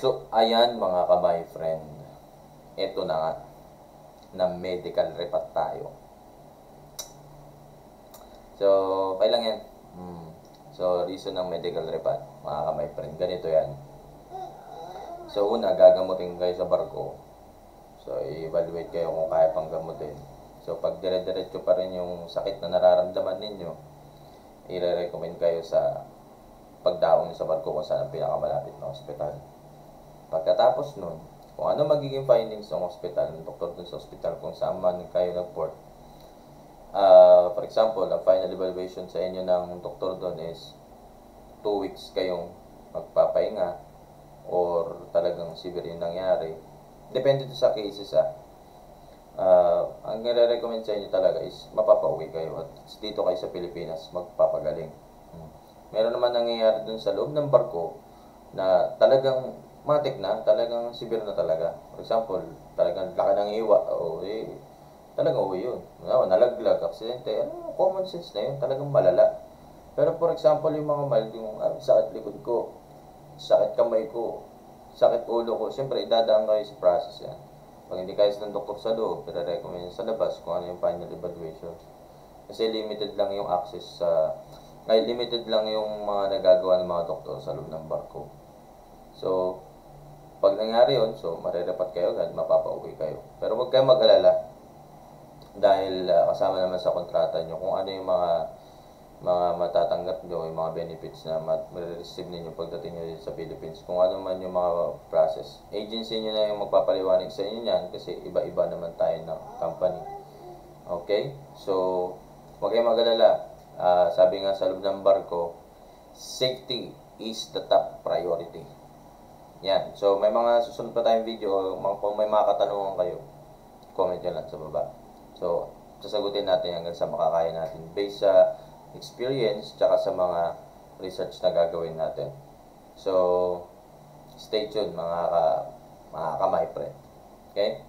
So, ayan mga ka-my friend. Ito na nga, na medical report tayo. So, kailan yan? So, reason ng medical report, mga ka-my friend, ganito yan. So, una, gagamutin kayo sa barko. So, i-evaluate kayo kung kaya pang gamutin. So, pag dire-diretso pa rin yung sakit na nararamdaman ninyo, i-recommend kayo sa pagdaong sa barko kung saan ang pinakamalapit na ospital. Pagkatapos nun, kung ano magiging findings ng ospital, ng doktor dun sa ospital, kung saan man kayo nag-port. For example, ang final evaluation sa inyo ng doktor dun is 2 weeks kayong magpapahinga or talagang severe yung nangyari. Depende to sa cases ang nire-recommend sa inyo talaga is mapapauwi kayo at dito kayo sa Pilipinas magpapagaling. Meron naman nangyayari dun sa loob ng barko na talagang matik na, talagang severe na talaga. For example, talagang laki ng iwa, talagang uwi yun. Nalaglag, aksidente, common sense na yun, talagang malala. Pero for example, yung mga mild, yung sakit likod ko, sakit kamay ko, sakit ulo ko, siyempre idadaan kayo sa process yan. Pag hindi kayo ng doktor sa loob, recommend sa labas kung ano yung final evaluation. Kasi limited lang yung access limited lang yung mga nagagawa ng mga doktor sa loob ng barko. So, pag nangyari yun, so marerapat kayo agad, mapapauwi kayo. Pero huwag kayong mag-alala dahil kasama naman sa kontrata nyo kung ano yung mga matatanggap nyo, yung mga benefits na ma-receive ninyo pagdating nyo sa Philippines. Kung ano man yung mga process. Agency nyo na yung magpapaliwanag sa inyo yan kasi iba-iba naman tayo ng company. Okay? So, huwag kayong mag-alala. Sabi nga sa loob ng barko, safety is the top priority. Yan. So, may mga susunod pa tayong video. Kung may mga katanungan kayo, comment nyo lang sa baba. So, sasagutin natin hanggang sa makakaya natin based sa experience tsaka sa mga research na gagawin natin. So, stay tuned mga ka-my friend. Okay?